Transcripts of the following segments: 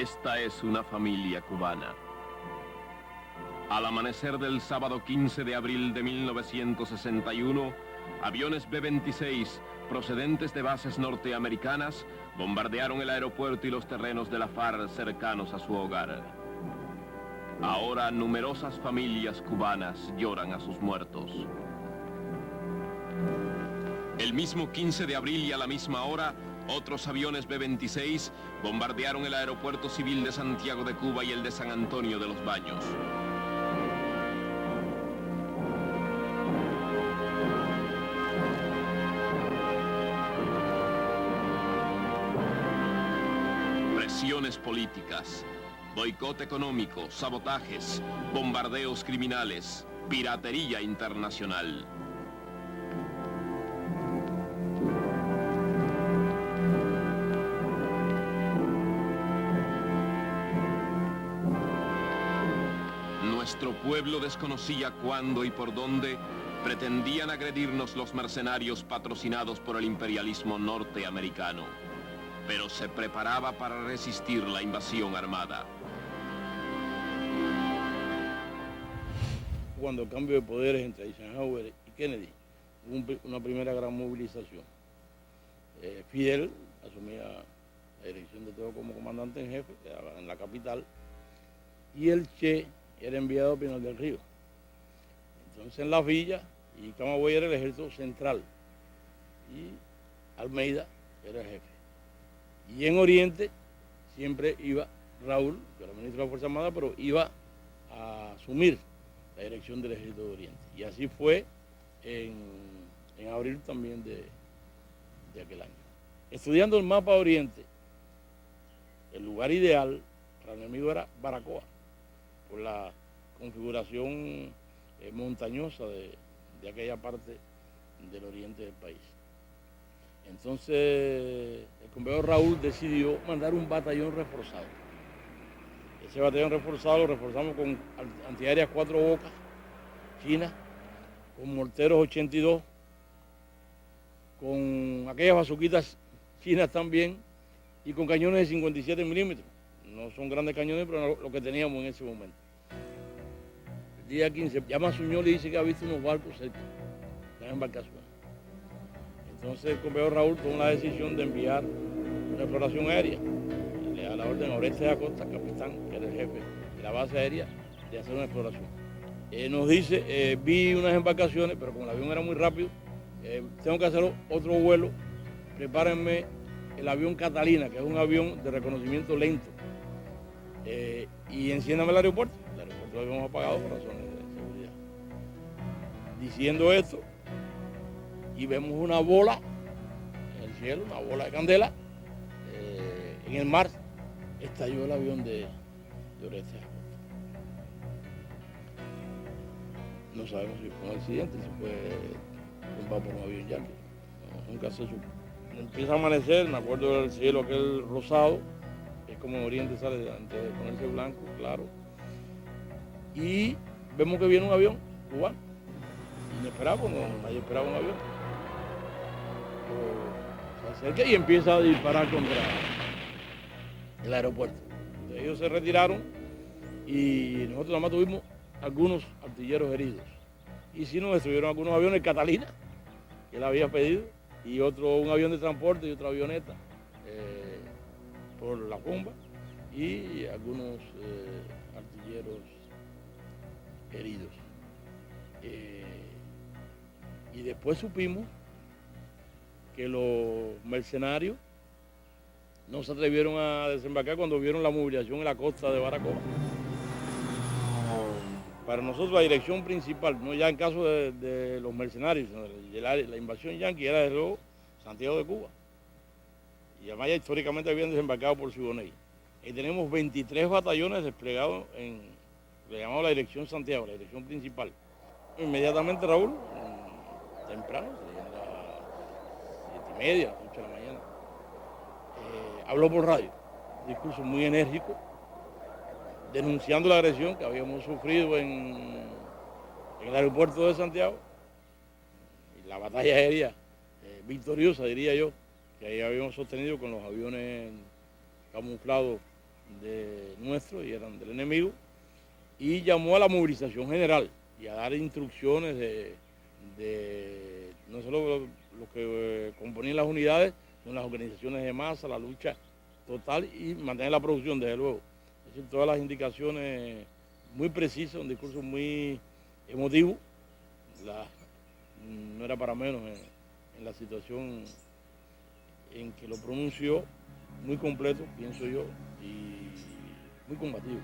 Esta es una familia cubana. Al amanecer del sábado 15 de abril de 1961, aviones B-26 procedentes de bases norteamericanas bombardearon el aeropuerto y los terrenos de la FARC cercanos a su hogar. Ahora numerosas familias cubanas lloran a sus muertos. El mismo 15 de abril y a la misma hora, otros aviones B-26 bombardearon el aeropuerto civil de Santiago de Cuba y el de San Antonio de los Baños. Presiones políticas, boicot económico, sabotajes, bombardeos criminales, piratería internacional. Nuestro pueblo desconocía cuándo y por dónde pretendían agredirnos los mercenarios patrocinados por el imperialismo norteamericano, pero se preparaba para resistir la invasión armada. Cuando el cambio de poderes entre Eisenhower y Kennedy, hubo una primera gran movilización. Fidel asumía la dirección de todo como comandante en jefe en la capital, y el Che era enviado a Pinar del Río. Entonces en Las Villas y Camagüey era el ejército central y Almeida era el jefe. Y en Oriente siempre iba Raúl, que era ministro de la Fuerza Armada, pero iba a asumir la dirección del ejército de Oriente. Y así fue en abril también de aquel año. Estudiando el mapa de Oriente, el lugar ideal para el enemigo era Baracoa, por la configuración montañosa de aquella parte del oriente del país. Entonces, el compañero Raúl decidió mandar un batallón reforzado. Ese batallón reforzado lo reforzamos con antiaéreas 4 Bocas, chinas, con morteros 82, con aquellas bazuquitas chinas también, y con cañones de 57 milímetros. No son grandes cañones, pero lo que teníamos en ese momento. El día 15, llama a Suñol y dice que ha visto unos barcos cerca, unas embarcaciones. Entonces el compañero Raúl tomó la decisión de enviar una exploración aérea. Le da la orden a Orestes Acosta, capitán, que era el jefe de la base aérea, de hacer una exploración. Nos dice, vi unas embarcaciones, pero como el avión era muy rápido, tengo que hacer otro vuelo, prepárenme el avión Catalina, que es un avión de reconocimiento lento, y enciéndame el aeropuerto. El aeropuerto lo habíamos apagado por razones de seguridad. Diciendo esto, y vemos una bola en el cielo, una bola de candela, en el mar, estalló el avión de Orestes Acosta. No sabemos si fue un accidente, si fue tumbado por un avión yanqui, nunca se supo. Empieza a amanecer, me acuerdo del cielo aquel rosado, que es como en Oriente sale antes de ponerse blanco, claro. Y vemos que viene un avión cubano, inesperado, nadie esperaba un avión. Se acerca y empieza a disparar contra el aeropuerto. Entonces, ellos se retiraron y nosotros nada más tuvimos algunos artilleros heridos. Y sí nos destruyeron algunos aviones Catalina, que él había pedido, y un avión de transporte y otra avioneta por la bomba, y algunos artilleros heridos. Y después supimos que los mercenarios no se atrevieron a desembarcar cuando vieron la movilización en la costa de Baracoa. Para nosotros la dirección principal, no ya en caso de los mercenarios, sino de la invasión yanqui, era desde luego Santiago de Cuba. Y además ya históricamente habían desembarcado por Siboney. Y tenemos 23 batallones desplegados en, le llamamos la dirección Santiago, la dirección principal. Inmediatamente Raúl, temprano, serían las 7:30, 8 de la mañana, habló por radio, un discurso muy enérgico, denunciando la agresión que habíamos sufrido en el aeropuerto de Santiago, y la batalla aérea victoriosa, diría yo, que ahí habíamos sostenido con los aviones camuflados nuestros y eran del enemigo, y llamó a la movilización general y a dar instrucciones de no solo los que componían las unidades, sino las organizaciones de masa, la lucha total y mantener la producción, desde luego. Es decir, todas las indicaciones muy precisas, un discurso muy emotivo, no era para menos en la situación en que lo pronunció, muy completo, pienso yo, y muy combativo.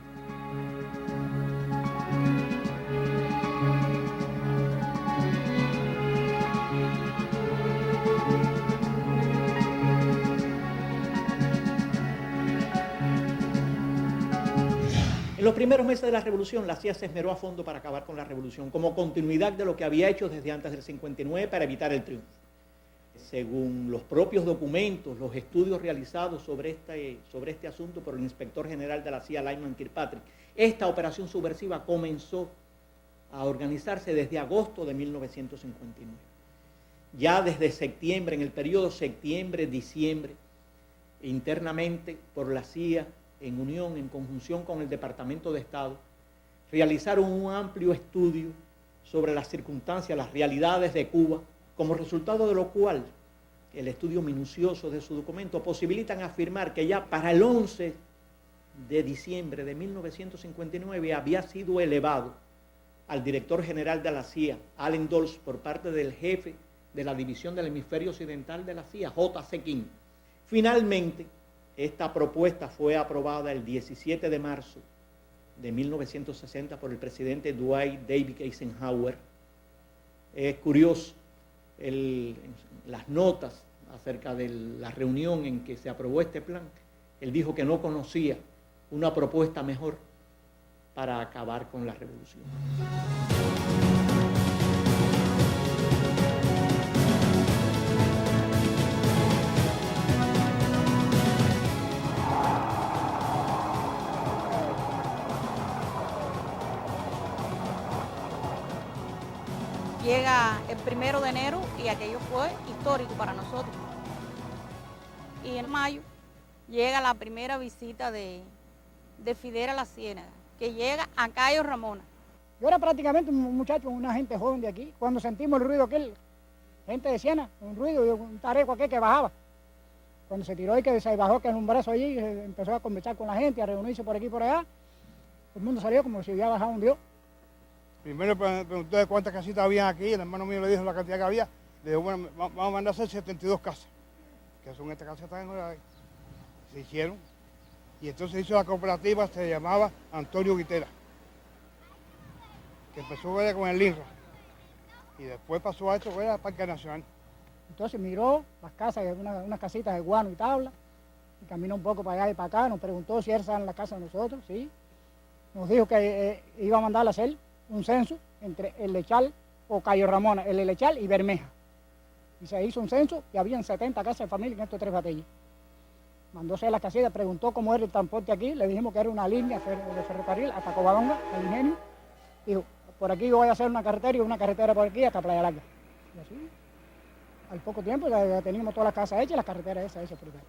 En los primeros meses de la revolución, la CIA se esmeró a fondo para acabar con la revolución, como continuidad de lo que había hecho desde antes del 59 para evitar el triunfo. Según los propios documentos, los estudios realizados sobre este asunto por el inspector general de la CIA, Lyman Kirkpatrick, esta operación subversiva comenzó a organizarse desde agosto de 1959. Ya desde septiembre, en el periodo septiembre-diciembre, internamente por la CIA, en unión, en conjunción con el Departamento de Estado, realizaron un amplio estudio sobre las circunstancias, las realidades de Cuba, como resultado de lo cual el estudio minucioso de su documento posibilitan afirmar que ya para el 11 de diciembre de 1959 había sido elevado al director general de la CIA, Allen Dulles, por parte del jefe de la División del Hemisferio Occidental de la CIA, J.C. King. Finalmente, esta propuesta fue aprobada el 17 de marzo de 1960 por el presidente Dwight David Eisenhower. Es curioso las notas acerca de la reunión en que se aprobó este plan. Él dijo que no conocía una propuesta mejor para acabar con la revolución. Llega el 1 de enero y aquello fue histórico para nosotros. Y en mayo llega la primera visita de Fidel a la Ciénaga, que llega a Cayo Ramona. Yo era prácticamente un muchacho, una gente joven de aquí. Cuando sentimos el ruido aquel, gente de Ciénaga, un ruido, un tareco aquel que bajaba. Cuando se tiró y que se bajó, que en un brazo allí, empezó a conversar con la gente, a reunirse por aquí y por allá. Todo el mundo salió como si hubiera bajado un dios. Primero preguntó de cuántas casitas había aquí, el hermano mío le dijo la cantidad que había. Le dijo, bueno, vamos a mandar a hacer 72 casas, que son estas casas tan nuevas. Se hicieron. Y entonces hizo la cooperativa, se llamaba Antonio Guitera, que empezó con el INRA. Y después pasó a esto, fue al Parque Nacional. Entonces miró las casas, unas casitas de guano y tabla, y caminó un poco para allá y para acá, nos preguntó si era en la casa de nosotros, sí. Nos dijo que iba a mandar a hacer un censo entre El Lechal o Cayo Ramona, El Lechal y Bermeja. Y se hizo un censo y habían 70 casas de familia en estos tres batalles. Mandó a hacer las casitas, preguntó cómo era el transporte aquí, le dijimos que era una línea de ferrocarril hasta Covadonga, el ingenio. Dijo, por aquí voy a hacer una carretera y una carretera por aquí hasta Playa Larga. Y así, al poco tiempo ya teníamos todas las casas hechas y las carreteras hechas por acá.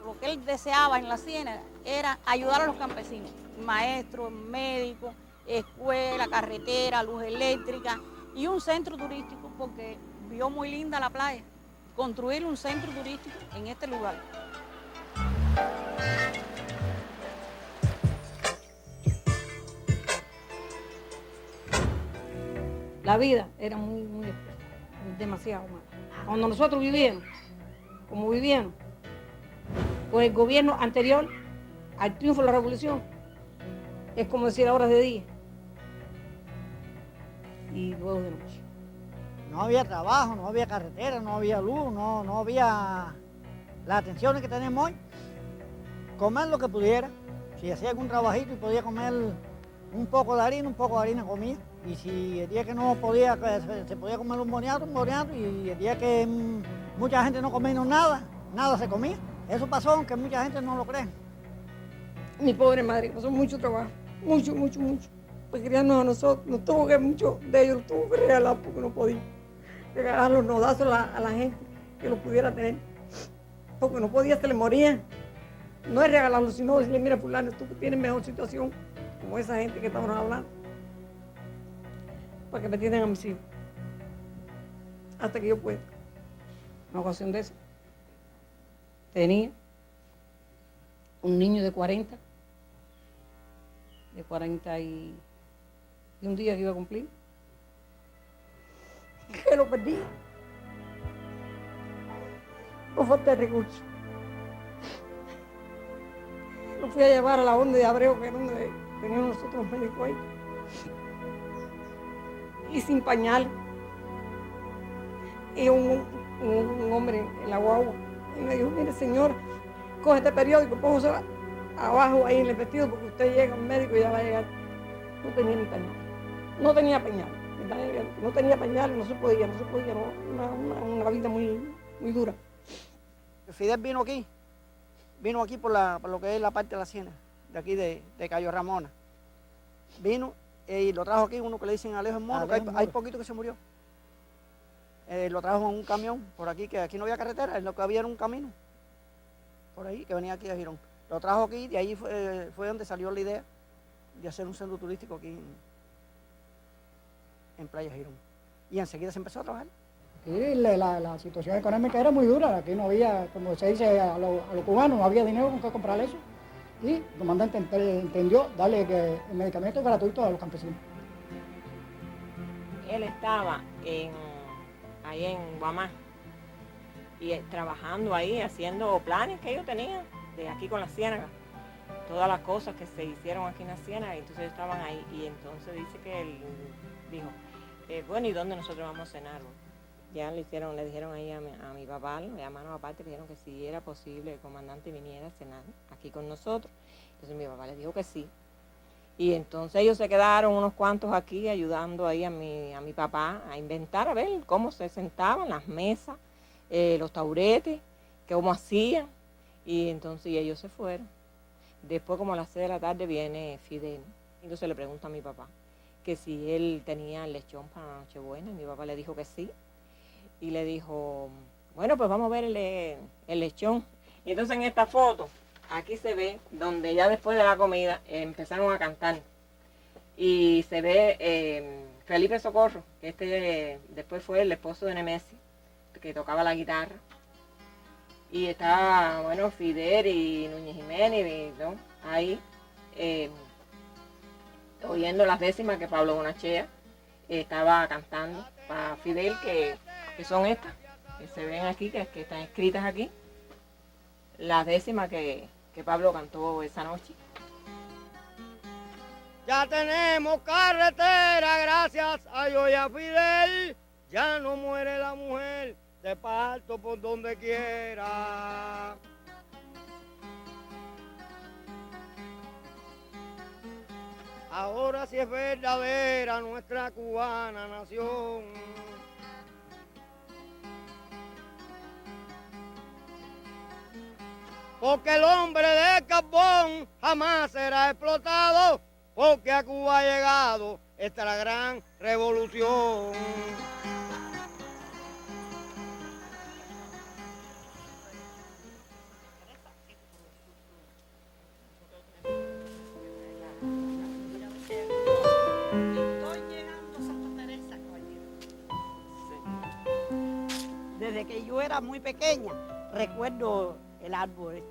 Lo que él deseaba en la Ciénaga era ayudar a los campesinos, maestros, médicos, escuela, carretera, luz eléctrica y un centro turístico, porque vio muy linda la playa. Construir un centro turístico en este lugar. La vida era demasiado mala. Cuando nosotros vivíamos, como vivíamos, con el gobierno anterior al triunfo de la revolución, es como decir horas de día y luego de noche. No había trabajo, no había carretera, no había luz, no había las atenciones que tenemos hoy. Comer lo que pudiera. Si hacía algún trabajito y podía comer un poco de harina comía. Y si el día que no podía, se podía comer un boniato, y el día que mucha gente no comía nada se comía. Eso pasó, aunque mucha gente no lo cree. Mi pobre madre pasó mucho trabajo, mucho. Pues criarnos a nosotros, nos tuvo que, mucho de ellos los tuvo que regalar porque no podía. Regalar los nodazos a la gente que lo pudiera tener. Porque no podía, se le moría. No es regalarlo, sino decirle, mira, fulano, tú tienes mejor situación, como esa gente que estamos hablando, para que me atiendan a mis hijos, hasta que yo pueda. Una ocasión de esa, tenía un niño de 40 y un día que iba a cumplir, que lo perdí por falta de recursos. Lo fui a llevar a la onda de Abreu, que era donde teníamos nosotros los médicos ahí, y sin pañal. Y un hombre en la guagua y me dijo, mire señora, coge este periódico, póngase abajo ahí en el vestido porque usted llega al médico y ya va a llegar. No tenía ni pañal, no tenía pañal, no tenía pañal, no se podía, no, una vida muy dura. Fidel vino aquí por lo que es la parte de la Ciénaga, de aquí de Cayo Ramona. Vino y lo trajo aquí uno que le dicen Alejo el Mono, que hay poquito que se murió. Lo trajo en un camión por aquí, que aquí no había carretera, lo que había era un camino por ahí, que venía aquí a Girón. Lo trajo aquí, de ahí fue donde salió la idea de hacer un centro turístico aquí en Playa Girón. Y enseguida se empezó a trabajar. Y la situación económica era muy dura, aquí no había, como se dice a los cubanos, no había dinero con qué comprar eso. Y el comandante entendió darle el medicamento gratuito a los campesinos. Él estaba ahí en Guamá y trabajando ahí, haciendo planes que ellos tenían de aquí con la Ciénaga, todas las cosas que se hicieron aquí en la Ciénaga, y entonces ellos estaban ahí, y entonces dice que él dijo, bueno, ¿y dónde nosotros vamos a cenar? Ya le dijeron ahí a mi papá, le llamaron aparte, le dijeron que si era posible el comandante viniera a cenar aquí con nosotros. Entonces mi papá le dijo que sí. Y entonces ellos se quedaron unos cuantos aquí ayudando ahí a mi papá a inventar, a ver cómo se sentaban, las mesas, los tauretes, cómo hacían. Y entonces ellos se fueron. Después, como a las 6 de la tarde, viene Fidel. Entonces le pregunta a mi papá que si él tenía el lechón para la Nochebuena. Y mi papá le dijo que sí. Y le dijo, bueno, pues vamos a ver el lechón. Y entonces en esta foto, aquí se ve donde ya después de la comida empezaron a cantar. Y se ve Felipe Socorro, que después fue el esposo de Nemesi, que tocaba la guitarra. Y estaba, bueno, Fidel y Núñez Jiménez, ¿no? Ahí, oyendo las décimas que Pablo Bonachea estaba cantando para Fidel, que son estas, que se ven aquí, que están escritas aquí, las décimas que Pablo cantó esa noche. Ya tenemos carretera, gracias a Dios y a Fidel, ya no muere la mujer, te parto por donde quiera. Ahora sí es verdadera nuestra cubana nación. Porque el hombre de carbón jamás será explotado, porque a Cuba ha llegado esta gran revolución. Desde que yo era muy pequeña, recuerdo el árbol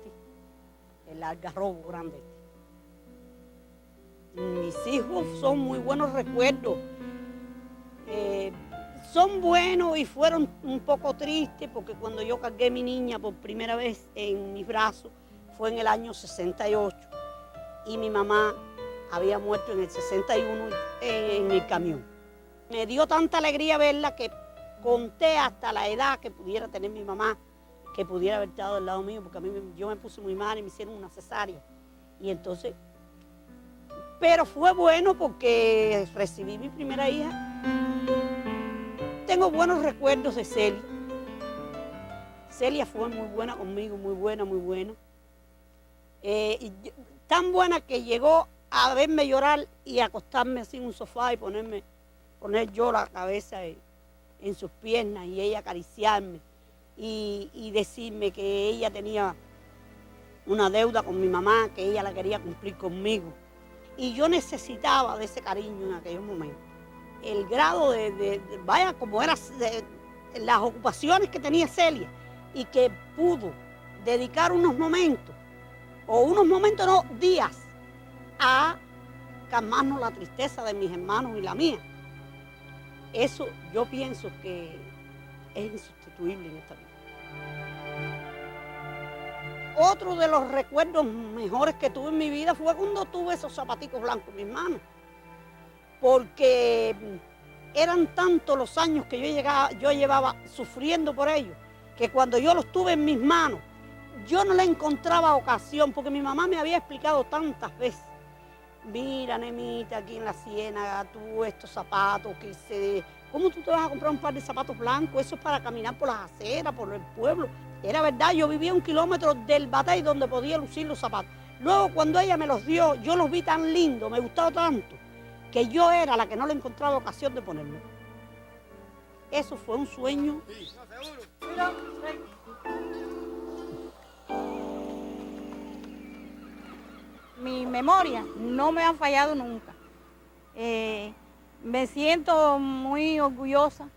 el algarrobo grande. Mis hijos son muy buenos recuerdos. Son buenos y fueron un poco tristes porque cuando yo cargué a mi niña por primera vez en mis brazos fue en el año 68 y mi mamá había muerto en el 61 en el camión. Me dio tanta alegría verla que conté hasta la edad que pudiera tener mi mamá, que pudiera haber estado al lado mío, porque yo me puse muy mal y me hicieron una cesárea. Y entonces, pero fue bueno porque recibí mi primera hija. Tengo buenos recuerdos de Celia. Celia fue muy buena conmigo, muy buena, muy buena. Tan buena que llegó a verme llorar y acostarme así en un sofá y poner yo la cabeza en sus piernas y ella acariciarme y decirme que ella tenía una deuda con mi mamá que ella la quería cumplir conmigo. Y yo necesitaba de ese cariño en aquellos momentos. El grado vaya, como eran las ocupaciones que tenía Celia y que pudo dedicar unos momentos, no, días, a calmarnos la tristeza de mis hermanos y la mía. Eso yo pienso que es insustituible en esta vida. Otro de los recuerdos mejores que tuve en mi vida fue cuando tuve esos zapaticos blancos en mis manos, porque eran tantos los años que yo llevaba sufriendo por ellos, que cuando yo los tuve en mis manos, yo no le encontraba ocasión, porque mi mamá me había explicado tantas veces: mira, Nemita, aquí en la Ciénaga, tú estos zapatos, ¿cómo tú te vas a comprar un par de zapatos blancos? Eso es para caminar por las aceras, por el pueblo. Era verdad, yo vivía 1 kilómetro del batey donde podía lucir los zapatos. Luego, cuando ella me los dio, yo los vi tan lindos, me gustaba tanto, que yo era la que no le encontraba ocasión de ponerlos. Eso fue un sueño. Mi memoria no me ha fallado nunca. Me siento muy orgullosa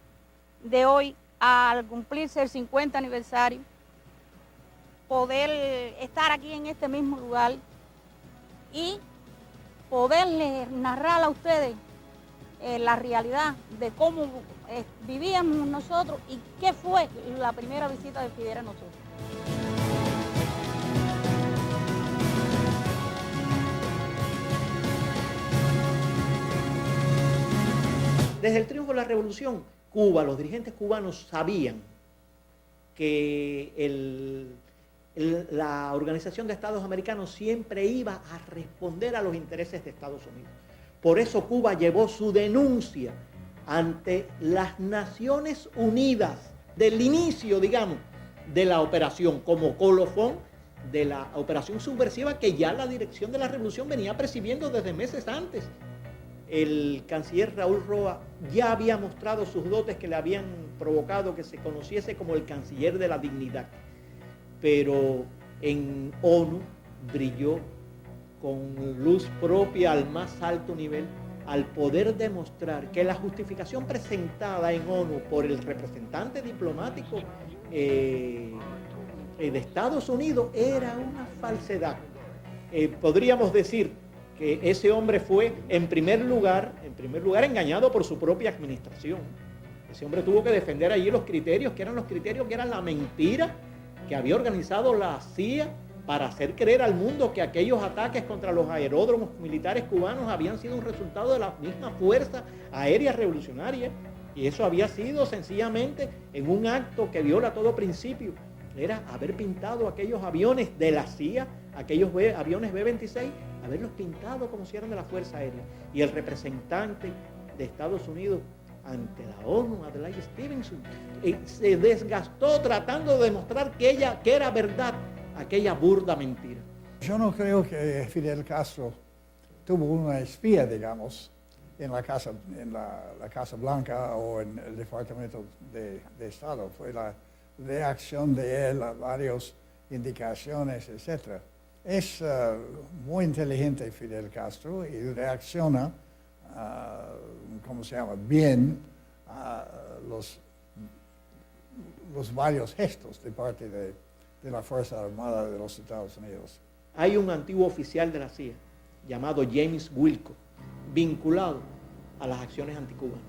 de hoy, al cumplirse el 50 aniversario, poder estar aquí en este mismo lugar y poderles narrar a ustedes la realidad de cómo vivíamos nosotros y qué fue la primera visita de Fidel a nosotros. Desde el triunfo de la revolución, Cuba, los dirigentes cubanos sabían que la Organización de Estados Americanos siempre iba a responder a los intereses de Estados Unidos. Por eso Cuba llevó su denuncia ante las Naciones Unidas del inicio, digamos, de la operación, como colofón de la operación subversiva que ya la dirección de la revolución venía percibiendo desde meses antes. El canciller Raúl Roa ya había mostrado sus dotes que le habían provocado que se conociese como el canciller de la dignidad. Pero en ONU brilló con luz propia al más alto nivel al poder demostrar que la justificación presentada en ONU por el representante diplomático de Estados Unidos era una falsedad. Podríamos decir que ese hombre fue, en primer lugar, engañado por su propia administración. Ese hombre tuvo que defender allí los criterios, que eran la mentira que había organizado la CIA para hacer creer al mundo que aquellos ataques contra los aeródromos militares cubanos habían sido un resultado de la misma fuerza aérea revolucionaria. Y eso había sido sencillamente en un acto que viola todo principio. Era haber pintado aquellos aviones de la CIA, aquellos aviones B-26, haberlos pintado como si eran de la Fuerza Aérea. Y el representante de Estados Unidos ante la ONU, Adlai Stevenson, se desgastó tratando de demostrar que era verdad aquella burda mentira. Yo no creo que Fidel Castro tuvo una espía, digamos, en la Casa Blanca o en el Departamento de Estado. Fue la reacción de él a varias indicaciones, etc. Es muy inteligente Fidel Castro y reacciona, bien a los varios gestos de parte de la Fuerza Armada de los Estados Unidos. Hay un antiguo oficial de la CIA llamado James Wilco, vinculado a las acciones anticubanas.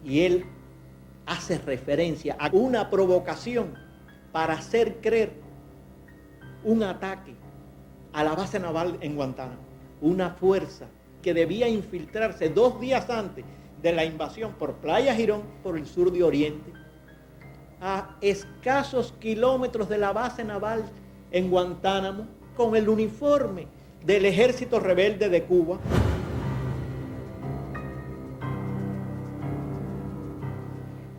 Y él hace referencia a una provocación para hacer creer un ataque a la base naval en Guantánamo, una fuerza que debía infiltrarse 2 días antes de la invasión por Playa Girón, por el sur de Oriente, a escasos kilómetros de la base naval en Guantánamo, con el uniforme del ejército rebelde de Cuba.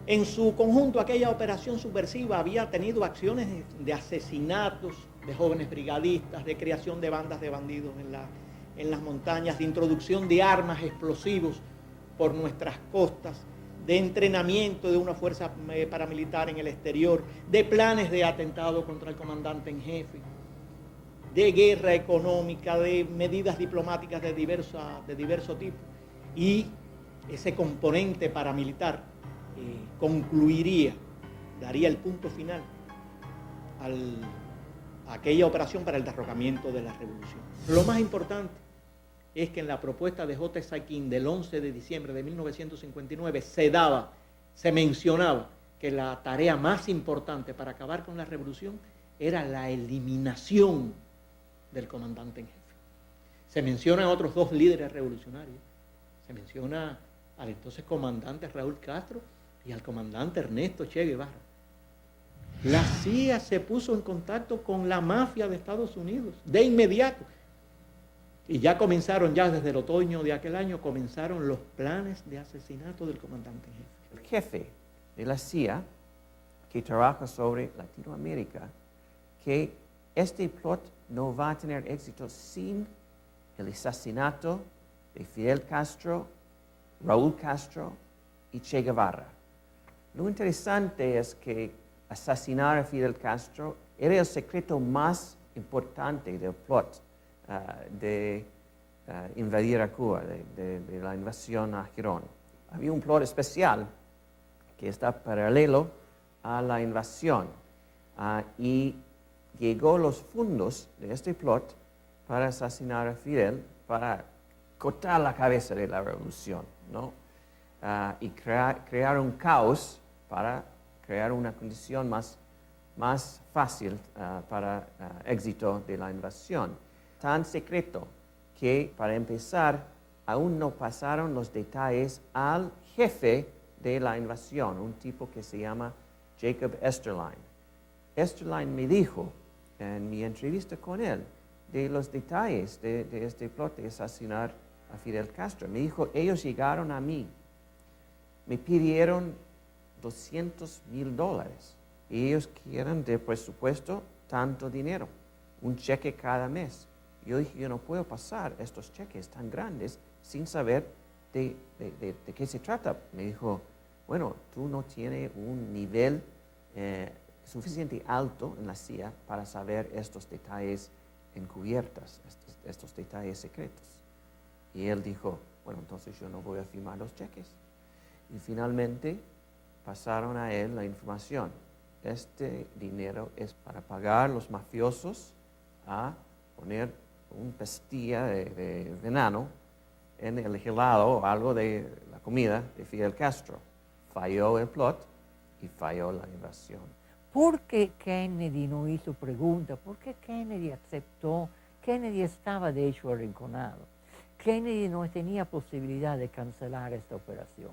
En su conjunto, aquella operación subversiva había tenido acciones de asesinatos de jóvenes brigadistas, de creación de bandas de bandidos en las montañas, de introducción de armas explosivos por nuestras costas, de entrenamiento de una fuerza paramilitar en el exterior, de planes de atentado contra el comandante en jefe. de guerra económica, de medidas diplomáticas de diverso tipo. Y ese componente paramilitar concluiría, daría el punto final a aquella operación para el derrocamiento de la revolución. Lo más importante es que en la propuesta de J. Saikin del 11 de diciembre de 1959 se mencionaba que la tarea más importante para acabar con la revolución era la eliminación del comandante en jefe. Se mencionan otros dos líderes revolucionarios. Se menciona al entonces comandante Raúl Castro y al comandante Ernesto Che Guevara. La CIA se puso en contacto con la mafia de Estados Unidos de inmediato. Y ya desde el otoño de aquel año, comenzaron los planes de asesinato del comandante en jefe. El jefe de la CIA, que trabaja sobre Latinoamérica, que este plot no va a tener éxito sin el asesinato de Fidel Castro, Raúl Castro y Che Guevara. Lo interesante es que asesinar a Fidel Castro era el secreto más importante del plot de invadir a Cuba, de la invasión a Girón. Había un plot especial que está paralelo a la invasión y llegó los fondos de este plot para asesinar a Fidel, para cortar la cabeza de la revolución, ¿no? Y crear un caos para crear una condición más fácil para éxito de la invasión. Tan secreto que, para empezar, aún no pasaron los detalles al jefe de la invasión, un tipo que se llama Jacob Esterline. Esterline me dijo en mi entrevista con él de los detalles de este plot de asesinar a Fidel Castro. Me dijo, ellos llegaron a mí, me pidieron $200,000 y ellos quieren de presupuesto tanto dinero, un cheque cada mes. Yo dije, yo no puedo pasar estos cheques tan grandes sin saber de qué se trata. Me dijo, bueno, tú no tienes un nivel suficiente alto en la CIA para saber estos detalles encubiertos, estos detalles secretos. Y él dijo, bueno, entonces yo no voy a firmar los cheques. Y finalmente pasaron a él la información. Este dinero es para pagar a los mafiosos a poner una pastilla de veneno en el helado o algo de la comida de Fidel Castro. Falló el plot y falló la invasión. ¿Por qué Kennedy no hizo preguntas? ¿Por qué Kennedy aceptó? Kennedy estaba de hecho arrinconado. Kennedy no tenía posibilidad de cancelar esta operación.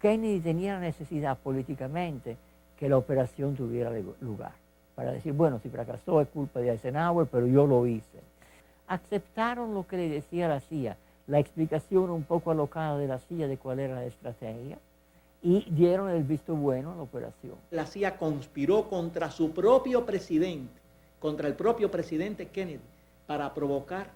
Kennedy tenía la necesidad políticamente que la operación tuviera lugar, para decir, bueno, si fracasó es culpa de Eisenhower, pero yo lo hice. Aceptaron lo que le decía la CIA, la explicación un poco alocada de la CIA de cuál era la estrategia, y dieron el visto bueno a la operación. La CIA conspiró contra su propio presidente, contra el propio presidente Kennedy, para provocar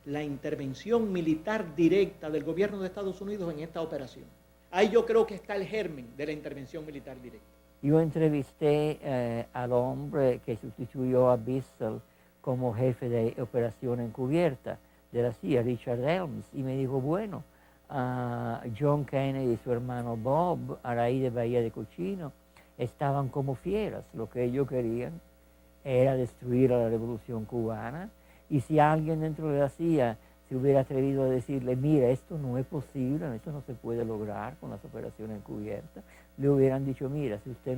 la intervención militar directa del gobierno de Estados Unidos en esta operación. Ahí yo creo que está el germen de la intervención militar directa. Yo entrevisté al hombre que sustituyó a Bissell como jefe de operación encubierta de la CIA, Richard Helms, y me dijo, bueno, John Kennedy y su hermano Bob, a raíz de Bahía de Cochino, estaban como fieras. Lo que ellos querían era destruir a la revolución cubana, y si alguien dentro de la CIA se hubiera atrevido a decirle, mira, esto no es posible, esto no se puede lograr con las operaciones encubiertas, le hubieran dicho, mira, si usted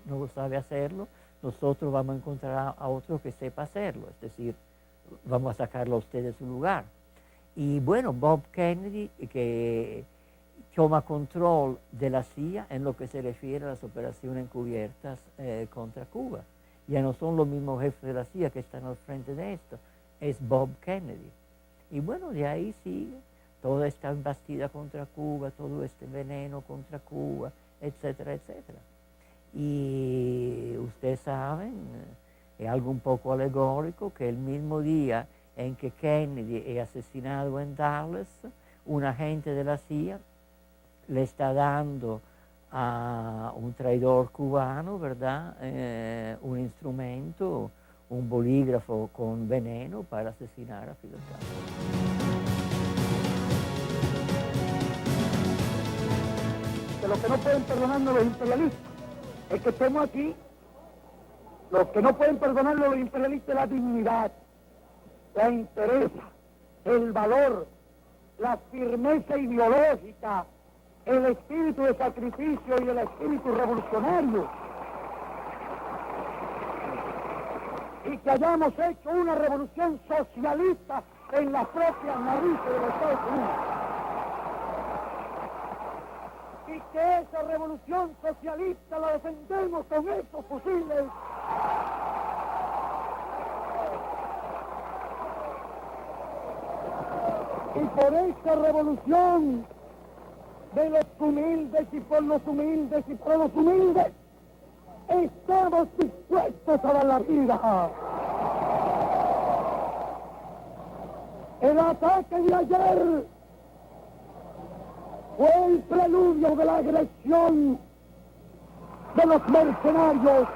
no sabe hacerlo, nosotros vamos a encontrar a otro que sepa hacerlo, es decir, vamos a sacarlo a usted de su lugar. Y bueno, Bob Kennedy, que toma control de la CIA en lo que se refiere a las operaciones encubiertas contra Cuba. Ya no son los mismos jefes de la CIA que están al frente de esto, es Bob Kennedy. Y bueno, de ahí sigue toda esta embestida contra Cuba, todo este veneno contra Cuba, etcétera, etcétera. Y ustedes saben, es algo un poco alegórico, que el mismo día en que Kennedy es asesinado en Dallas, un agente de la CIA le está dando a un traidor cubano, ¿verdad?, un instrumento, un bolígrafo con veneno para asesinar a Fidel Castro. Que lo que no pueden perdonarnos los imperialistas es que estemos aquí. Lo que no pueden perdonarnos los imperialistas es la dignidad, la entereza, el valor, la firmeza ideológica, el espíritu de sacrificio y el espíritu revolucionario. Y que hayamos hecho una revolución socialista en las propias narices de los Estados Unidos. Y que esa revolución socialista la defendemos con estos fusiles. Y por esta revolución de los humildes y por los humildes y por los humildes, estamos dispuestos a dar la vida. El ataque de ayer fue el preludio de la agresión de los mercenarios.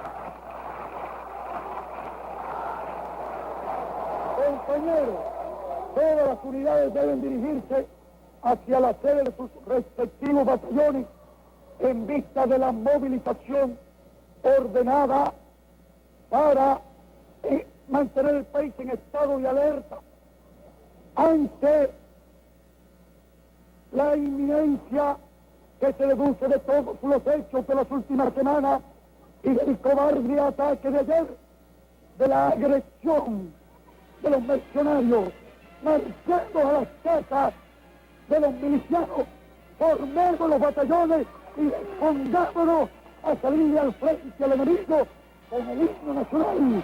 Compañeros, todas las unidades deben dirigirse hacia la sede de sus respectivos batallones en vista de la movilización ordenada para mantener el país en estado de alerta ante la inminencia que se deduce de todos los hechos de las últimas semanas y del cobarde ataque de ayer, de la agresión de los mercenarios, marchando a las casas de los milicianos, formemos los batallones y pongámonos a salir al frente al enemigo con el himno nacional.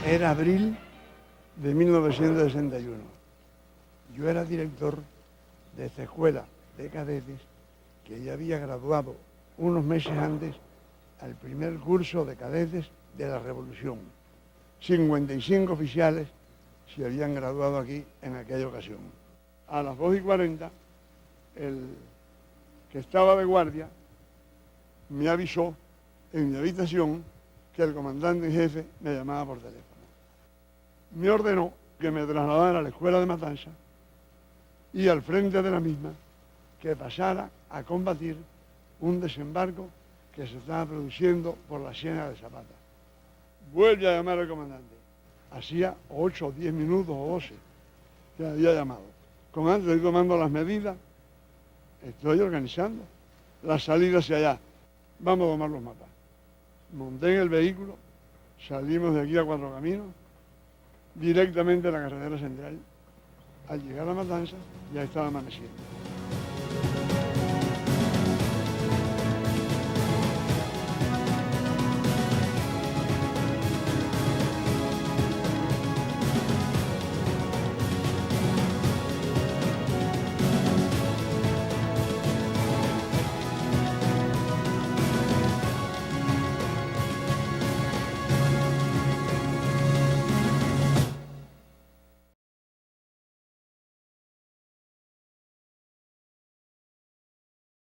Era abril de 1961. Yo era director de esta escuela de cadetes que ya había graduado unos meses antes al primer curso de cadetes de la Revolución. 55 oficiales se habían graduado aquí en aquella ocasión. A las 2:40, el que estaba de guardia me avisó en mi habitación que el comandante en jefe me llamaba por teléfono. Me ordenó que me trasladara a la escuela de Matanzas y al frente de la misma que pasara a combatir un desembarco que se estaba produciendo por la Ciénaga de Zapata. Vuelve a llamar al comandante. Hacía 8 o 10 minutos o 12 que me había llamado. Comandante, estoy tomando las medidas, estoy organizando la salida hacia allá. Vamos a tomar los mapas. Monté en el vehículo, salimos de aquí a Cuatro Caminos, directamente a la carretera central. Al llegar a Matanzas ya estaba amaneciendo.